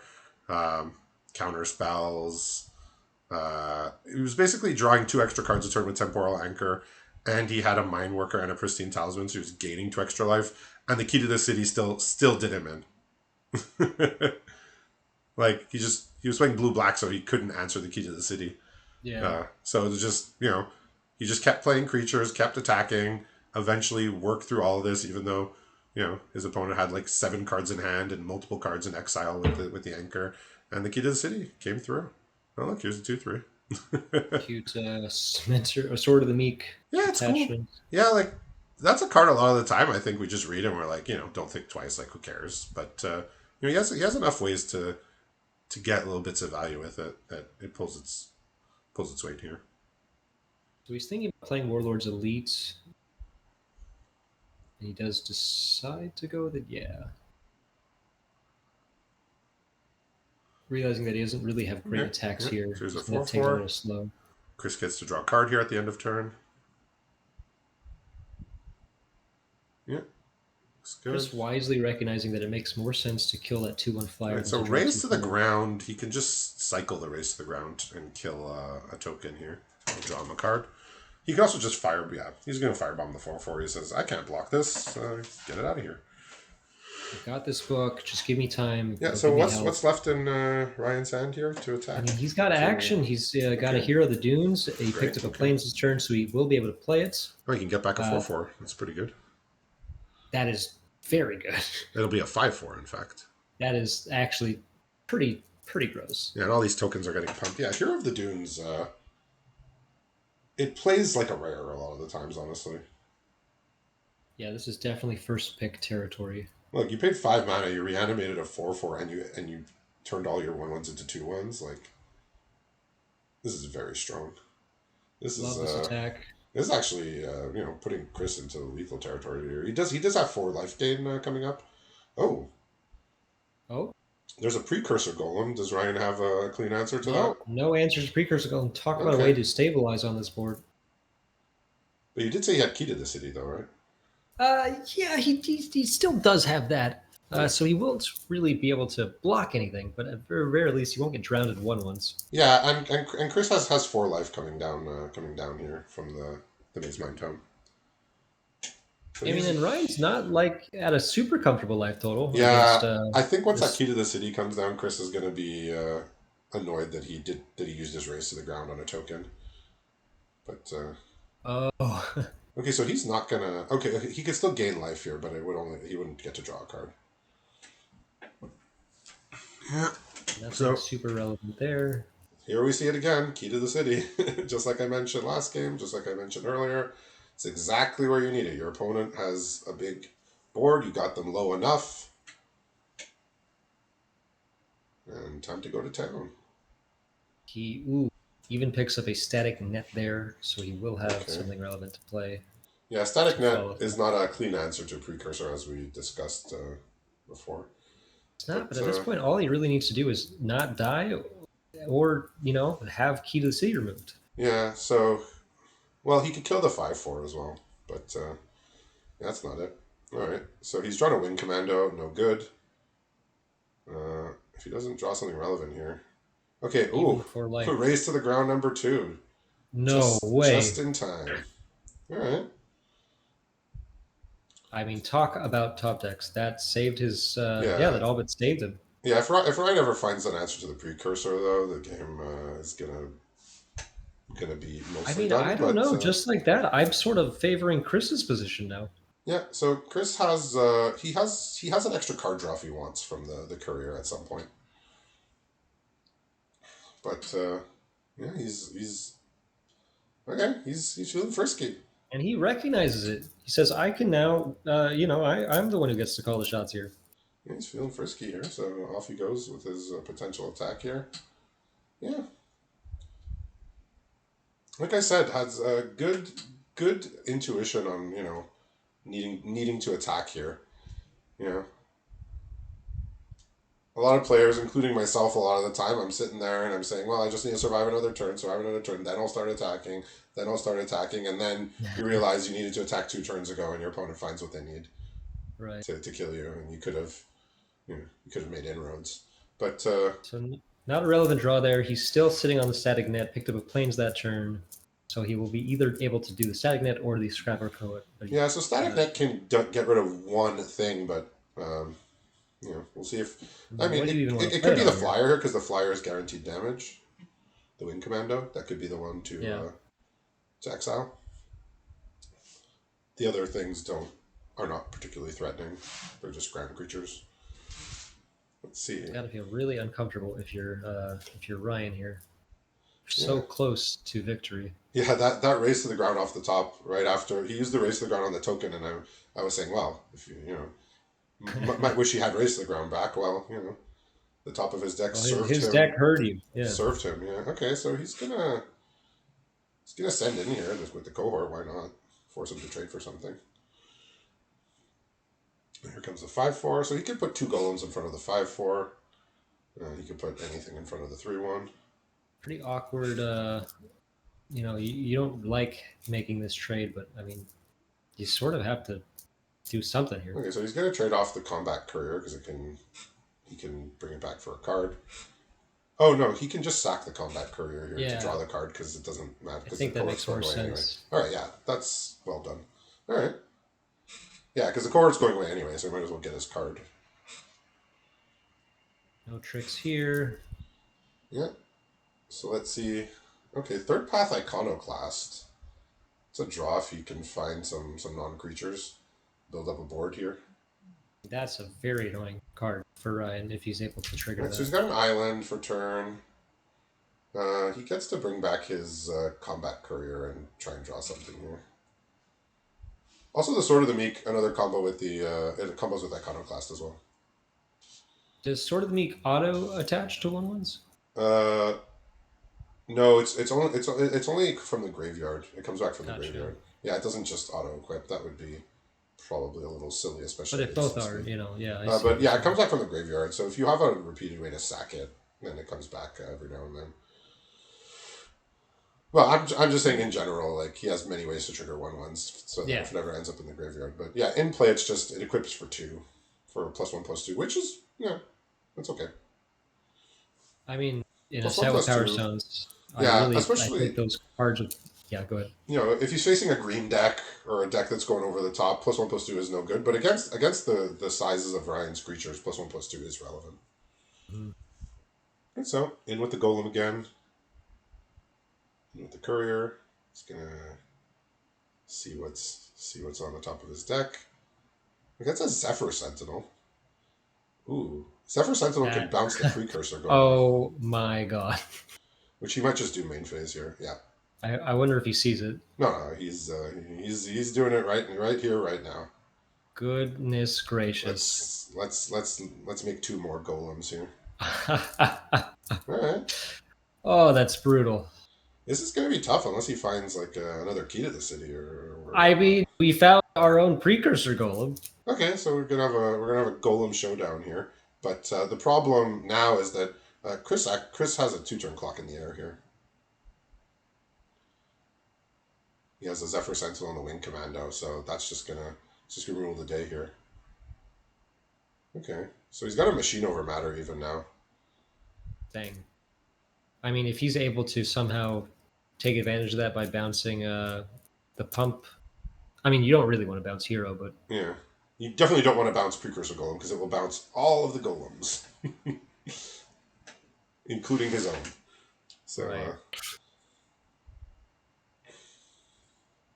S1: um, counter spells. He was basically drawing two extra cards a turn with temporal anchor, and he had a mind worker and a pristine talisman, so he was gaining two extra life. And the Key to the City still did him in. Like he was playing blue black, so he couldn't answer the Key to the City.
S2: Yeah.
S1: So it was just, he just kept playing creatures, kept attacking, eventually worked through all of this, even though, his opponent had like seven cards in hand and multiple cards in exile with the anchor. And the Key to the City came through. Oh, look, here's a 2/3.
S2: Cute Spencer, or Sword of the Meek
S1: Yeah, it's cool.
S2: attachment.
S1: Yeah, like, that's a card a lot of the time I think we just read and we're like, don't think twice, like, who cares? But, he has enough ways to get little bits of value with it that it pulls its weight here.
S2: So he's thinking about playing Warlords Elite, and he does decide to go with it. Yeah. Realizing that he doesn't really have great
S1: Yeah,
S2: attacks
S1: yeah. So
S2: here,
S1: here's a
S2: he's going
S1: four
S2: to take it a
S1: four.
S2: little slow.
S1: Chris gets to draw a card here at the end of turn. Yeah, looks good.
S2: Chris wisely recognizing that it makes more sense to kill that 2/1
S1: All
S2: flyer
S1: right,
S2: than
S1: so
S2: to draw
S1: raise
S2: two
S1: to the
S2: cards.
S1: ground. He can just cycle the raise to the ground and kill a token here. I'll draw him a card. He can also just fire. Yeah, he's going to firebomb the 4/4. He says, "I can't block this. Get it out of here."
S2: I've got this book. Just give me time.
S1: Yeah. So
S2: Give me
S1: what's
S2: help.
S1: what's left in Ryan's hand here to
S2: I
S1: attack?
S2: mean, he's got
S1: So
S2: action. He's got a
S1: okay,
S2: Hero of the Dunes. He picked
S1: great.
S2: up a
S1: Okay.
S2: Plains this turn, so he will be able to play it.
S1: Oh, he can get back a four
S2: Uh,
S1: four. That's pretty good.
S2: that is very good.
S1: It'll be a 5/4, in fact.
S2: That is actually pretty gross.
S1: Yeah, and all these tokens are getting pumped. Yeah, Hero of the Dunes. It plays like a rare a lot of the times, honestly.
S2: Yeah, this is definitely first pick territory.
S1: Look, you paid 5 mana, you reanimated a 4/4, and you turned all your 1/1s into 2/1s. Like, this is very strong. This is
S2: Love this attack.
S1: this is actually putting Chris into lethal territory here. He does have 4 life gain coming up. Oh,
S2: Oh,
S1: there's a precursor golem. Does Ryan have a clean answer to that?
S2: no answers to precursor. Go and talk about a way
S1: Okay,
S2: to stabilize on this board.
S1: but you did say he had key to the city, though, right?
S2: Yeah, he still does have that.
S1: Yeah.
S2: So he won't really be able to block anything, but at very rare least he won't get drowned in 1/1s.
S1: Yeah, and Chris has 4 life coming down here from the Maze Mind Tome. But
S2: I mean, and Ryan's not like at a super comfortable life total against
S1: yeah, I think once that
S2: this.
S1: key to the city comes down, Chris is going to be annoyed that he used his race to the ground on a token. But
S2: Oh,
S1: okay, so he's not gonna. Okay, he could still gain life here, but he wouldn't get to draw a card. Yeah.
S2: nothing
S1: So
S2: super relevant there.
S1: here we see it again. Key to the city, just like I mentioned last game, just like I mentioned earlier. It's exactly where you need it. Your opponent has a big board. You got them low enough, and time to go to town.
S2: He even picks up a static net there, so he will have
S1: Okay.
S2: something relevant to play
S1: Yeah, static
S2: to
S1: net
S2: follow
S1: is
S2: through.
S1: not a clean answer to precursor as we discussed before.
S2: It's not, but
S1: But
S2: at this point, all he really needs to do is not die, or have key to the city removed.
S1: yeah, so well he could kill the 5/4 as well, but that's not it. All right, so he's drawn a wind commando, no good. If he doesn't draw something relevant here, Okay,
S2: even
S1: ooh.
S2: for like
S1: Raise to the ground number two.
S2: no
S1: Just
S2: way.
S1: in time. Alright.
S2: I mean, talk about top decks. That saved his. Yeah,
S1: Yeah.
S2: that all but saved him.
S1: Yeah, if Ryan ever finds an answer to the precursor, though, the game is gonna be
S2: I
S1: mostly
S2: mean, I
S1: done.
S2: don't
S1: But
S2: know. Just like that, I'm sort of favoring Chris's position now.
S1: yeah, so Chris has he has an extra card draw if he wants from the courier at some point. But yeah, he's okay. He's feeling frisky.
S2: And he recognizes it. He says, "I can now. I'm the one who gets to call the shots here."
S1: Yeah, he's feeling frisky here. So off he goes with his potential attack here. Yeah, like I said, has a good intuition on needing to attack here. You know, a lot of players, including myself, a lot of the time, I'm sitting there and I'm saying, well, I just need to survive another turn, then I'll start attacking, and then you realize you needed to attack 2 turns ago, and your opponent finds what they need
S2: Right.
S1: to kill you, and you could have made inroads. But
S2: So not a relevant draw there. He's still sitting on the static net. Picked up a planes that turn, so he will be either able to do the static net or the scrapper coat. But
S1: yeah, so Static Net can get rid of one thing, but we'll see if. I mean,
S2: what do you even want to
S1: it
S2: play
S1: could
S2: it
S1: be the
S2: on here?
S1: flyer here because the flyer is guaranteed damage. The Wind Commando, that could be the one
S2: Yeah,
S1: to exile. The other things are not particularly threatening. They're just ground creatures. Let's see.
S2: got to feel really uncomfortable if you're Ryan here.
S1: Yeah.
S2: So close to victory.
S1: Yeah, that race to the ground off the top right after he used the race to the ground on the token, and I was saying, well, if might wish he had race to the ground back. Well, the top of his deck
S2: Well, his deck heard you. Yeah,
S1: served him. Yeah, okay, so he's gonna send in here just with the cohort. Why not force him to trade for something? And here comes the 5/4. So he could put 2 golems in front of the 5/4. He could put anything in front of the 3/1.
S2: pretty awkward. You don't like making this trade, but I mean, you sort of have to do something here.
S1: Okay, so he's gonna trade off the combat courier because he can bring it back for a card. Oh no, he can just sack the combat courier here to
S2: Yeah,
S1: draw the card because it doesn't matter
S2: I
S1: because the
S2: think that
S1: cohort's
S2: makes more
S1: going away anyway.
S2: sense.
S1: All right, yeah, that's well done. All right, yeah, because the cohort's going away anyway, so he might as well get his card.
S2: No tricks here.
S1: Yeah. So let's see. Okay, third path iconoclast. It's a draw if you can find some non creatures. Build up a board here.
S2: That's a very annoying card for Ryan if he's able to trigger
S1: Right, so
S2: that.
S1: he's got an island for turn. He gets to bring back his combat courier and try and draw something here. Also, the Sword of the Meek, another combo with it combos with Iconoclast as well.
S2: Does Sword of the Meek auto attach to one ones?
S1: Uh, no, it's only from the graveyard. It comes back from the
S2: Gotcha.
S1: graveyard. Yeah, it doesn't just auto equip. That would be probably a little silly,
S2: But
S1: especially at
S2: if both
S1: instant
S2: are,
S1: speed.
S2: yeah, I see what
S1: But
S2: you're
S1: yeah, it
S2: saying.
S1: comes back from the graveyard. So if you have a repeated way to sack it, then it comes back every now and then. Well, I'm just saying in general, like he has many ways to trigger 1/1s, so that
S2: Yeah,
S1: if it ever ends up in the graveyard. But yeah, in play, it equips for 2, for +1/+2, which is that's okay.
S2: I mean, in a
S1: Plus one
S2: set with
S1: plus
S2: Power
S1: two,
S2: Stones,
S1: yeah.
S2: I think
S1: Especially
S2: those cards. Yeah, go ahead.
S1: if he's facing a green deck or a deck that's going over the top, +1/+2 is no good. But against the sizes of Ryan's creatures, +1/+2 is relevant.
S2: Mhm.
S1: And so in with the golem again, in with the courier. He's gonna see what's on the top of his deck. Like, that's a Zephyr Sentinel. Ooh, Zephyr Sentinel can
S2: That.
S1: bounce the precursor going away,
S2: Oh my god!
S1: which he might just do main phase here. Yeah,
S2: I wonder if he sees it.
S1: no, he's doing it right here, right now.
S2: Goodness gracious!
S1: Let's make 2 more golems here. All right,
S2: Oh, that's brutal.
S1: this is gonna be tough unless he finds like another key to the city or
S2: I mean, we found our own precursor golem.
S1: okay, so we're gonna have a golem showdown here. But the problem now is that Chris has a 2 turn clock in the air here. He has a Zephyr Sentinel and a Wing Commando, so that's just gonna rule the day here. Okay, so he's got a machine over matter even now.
S2: Dang. I mean, if he's able to somehow take advantage of that by bouncing the pump, I mean, you don't really want to bounce hero, but
S1: Yeah. You definitely don't want to bounce Precursor Golem because it will bounce all of the golems, including his own. So,
S2: right,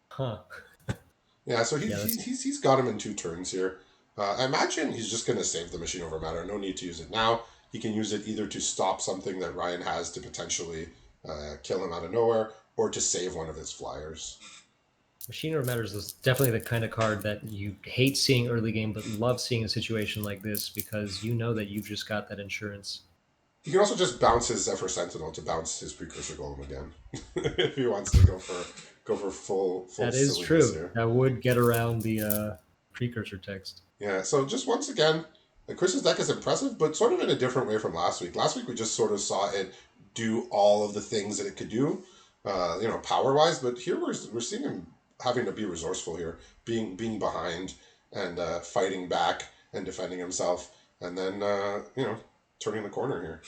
S2: huh?
S1: yeah, so
S2: Yeah,
S1: he's got him in 2 turns here. I imagine he's just going to save the Machine Over Matter. No need to use it now. He can use it either to stop something that Ryan has to potentially kill him out of nowhere, or to save one of his flyers.
S2: Machine Over Matters is definitely the kind of card that you hate seeing early game, but love seeing a situation like this because you know that you've just got that insurance.
S1: He can also just bounce his Zephyr Sentinel to bounce his Precursor Golem again, if he wants to go for full
S2: That is
S1: silliness
S2: true.
S1: here.
S2: That would get around the precursor text.
S1: Yeah, so just once again, Chris's deck is impressive, but sort of in a different way from last week. Last week we just sort of saw it do all of the things that it could do, power wise. But here we're seeing him having to be resourceful here, being behind and fighting back and defending himself, and then turning the corner here.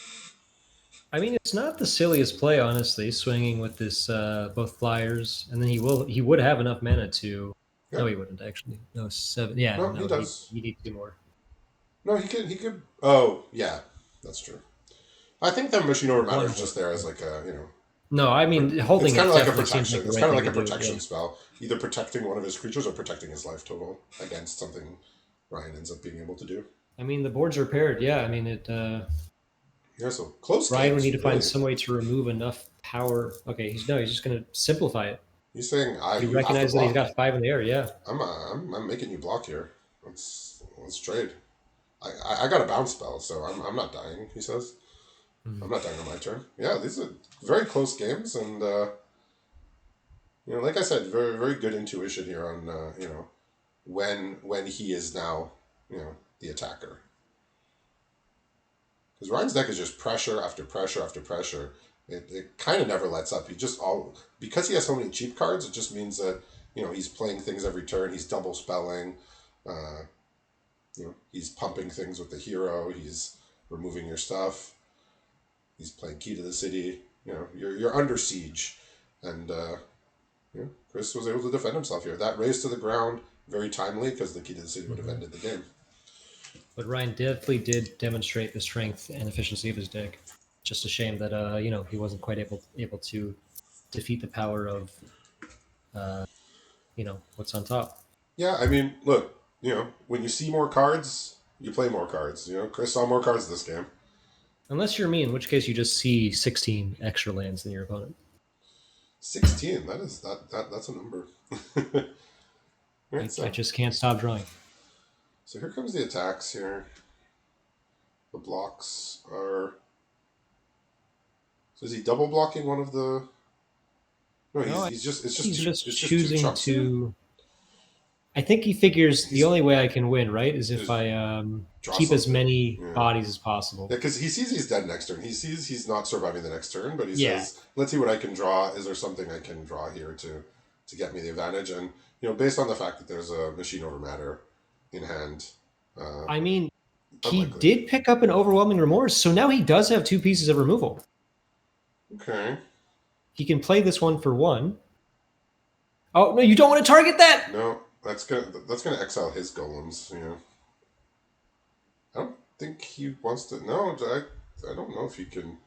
S2: I mean, it's not the silliest play, honestly. Swinging with this both flyers, and then he would have enough mana to.
S1: Yeah,
S2: No, he wouldn't actually. No, 7. Yeah,
S1: no, he
S2: no,
S1: does.
S2: he need 2 more.
S1: No, he could. Oh, yeah, that's true. I think the machine over matter
S2: One
S1: is
S2: more.
S1: just there as like a.
S2: No, I mean
S1: It's
S2: holding
S1: kind
S2: it
S1: of like a
S2: definitely seems
S1: protection.
S2: like the
S1: It's
S2: right
S1: kind of
S2: thing
S1: like
S2: to
S1: a
S2: do.
S1: protection
S2: Yeah.
S1: spell, either protecting one of his creatures or protecting his life total against something Ryan ends up being able to do.
S2: I mean the board's repaired. Yeah, I mean it.
S1: Yeah, so close
S2: Ryan would
S1: games,
S2: need to find
S1: really.
S2: some way to remove enough power. Okay, he's just going to simplify it.
S1: He's saying,
S2: He
S1: you have to
S2: recognizes that he's
S1: block.
S2: got 5 in the air. Yeah.
S1: I'm making you block here. Let's trade. I got a bounce spell, so I'm not dying. He says
S2: Mhm.
S1: I'm not dying on my turn. Yeah, these are very close games, and like I said, very very good intuition here on when he is now the attacker. Because Ryan's deck is just pressure after pressure after pressure. It kind of never lets up. He just all because he has so many cheap cards. It just means that he's playing things every turn. He's double spelling. Uh, he's pumping things with the hero. He's removing your stuff. He's playing Key to the City. You're under siege, and Chris was able to defend himself here. That raise to the ground very timely because the Key to the City would have
S2: Mhm.
S1: ended the game.
S2: But Ryan definitely did demonstrate the strength and efficiency of his deck. Just a shame that he wasn't quite able to defeat the power of what's on top.
S1: Yeah, I mean, look, when you see more cards, you play more cards. Chris saw more cards this game.
S2: Unless you're me, in which case you just see 16 extra lands than your opponent.
S1: 16. That's a number. All right,
S2: I
S1: so
S2: just can't stop drawing.
S1: here comes the attacks here. The blocks are. So is he double blocking one of the? No,
S2: No,
S1: he's just. It's just
S2: he's
S1: two.
S2: just
S1: It's just two
S2: choosing
S1: chumps here.
S2: to. I think he figures the
S1: He's
S2: only way I can win, right, is if
S1: just
S2: I
S1: draw
S2: keep as
S1: something.
S2: many
S1: Yeah.
S2: bodies as possible.
S1: Yeah, because he sees he's dead next turn. He sees he's not surviving the next turn, but he
S2: Yeah.
S1: says, "Let's see what I can draw. Is there something I can draw here to get me the advantage?" And based on the fact that there's a machine over matter in hand, uh,
S2: I mean, he
S1: unlikely.
S2: did pick up an overwhelming remorse, so now he does have 2 pieces of removal.
S1: Okay.
S2: He can play this one for 1. Oh no, you don't want to target that.
S1: No, that's gonna exile his golems. I don't think he wants to. No, I don't know if he can.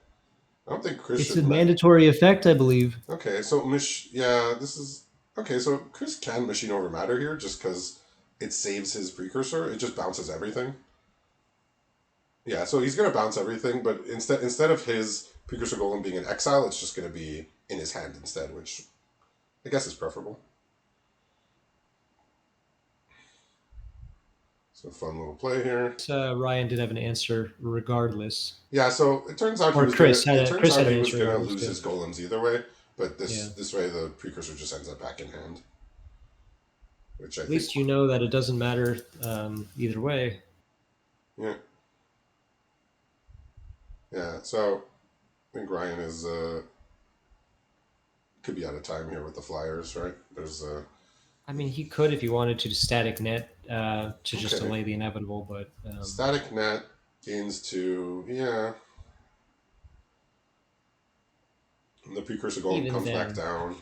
S1: I don't think Chris
S2: It's a
S1: should let.
S2: mandatory effect, I believe.
S1: Okay, so yeah, this is okay. So Chris can machine over matter here just because it saves his precursor. It just bounces everything. Yeah, so he's gonna bounce everything, but instead of his precursor golem being in exile, it's just gonna be in his hand instead, which I guess is preferable. So fun little play here.
S2: Ryan did have an answer regardless,
S1: Yeah, so it turns out he
S2: or
S1: was gonna. It turns
S2: Chris
S1: out
S2: had an
S1: he was
S2: answer
S1: gonna
S2: regardless
S1: lose
S2: too.
S1: his golems either way, but
S2: Yeah.
S1: this way the precursor just ends up back in hand, which I
S2: At
S1: think.
S2: least you know that it doesn't matter either way.
S1: Yeah, yeah. So I think Ryan is could be out of time here with the Flyers, right? There's
S2: I mean, he could if he wanted to static net to just
S1: okay.
S2: delay the inevitable, but
S1: Static net gains 2. Yeah. The precursor golem
S2: even
S1: comes back
S2: then,
S1: down.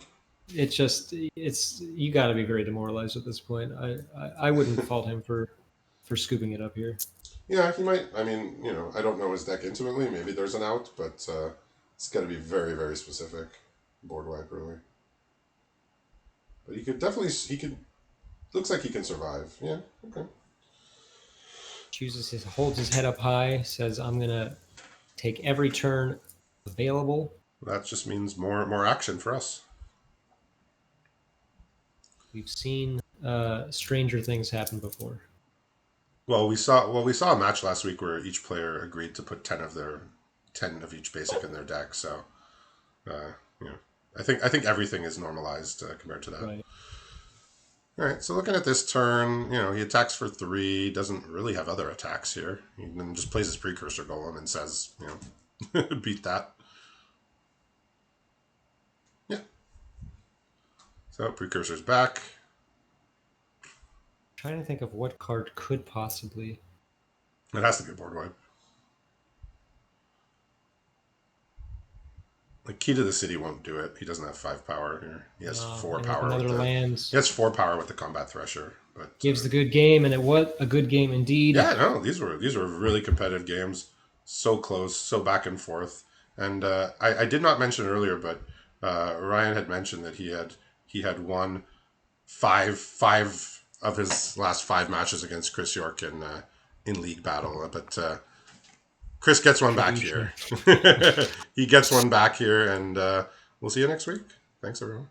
S2: it's you got to be very demoralized at this point. I wouldn't fault him for scooping it up here.
S1: Yeah, he might. I mean, I don't know his deck intimately. Maybe there's an out, but it's got to be very, very specific. Board wipe, really. But he could definitely. He could. Looks like he can survive. Yeah. Okay.
S2: Chooses his holds his head up high, says I'm gonna take every turn available.
S1: That just means more action for us.
S2: We've seen stranger things happen before.
S1: We saw a match last week where each player agreed to put 10 of each basic in their deck. So, uh, you know, I think everything is normalized compared to that.
S2: Right.
S1: All right. So looking at this turn, he attacks for 3. Doesn't really have other attacks here. He then just plays his precursor golem and says, beat that. Yeah. So precursor's back.
S2: Trying to think of what card could possibly.
S1: It has to be a board wipe. Like Key to the City won't do it. He doesn't have 5 power here. He has 4
S2: And with
S1: power with
S2: another
S1: the.
S2: lands,
S1: He has 4 power with the Combat Thresher, but
S2: gives the good game, and it was a good game indeed.
S1: yeah, no, these were really competitive games. So close, so back and forth. And I did not mention earlier, but Ryan had mentioned that he had won five of his last 5 matches against Chris York in league battle. But Chris gets one back here.
S2: Tradition.
S1: He gets one back here, and we'll see you next week. Thanks, everyone.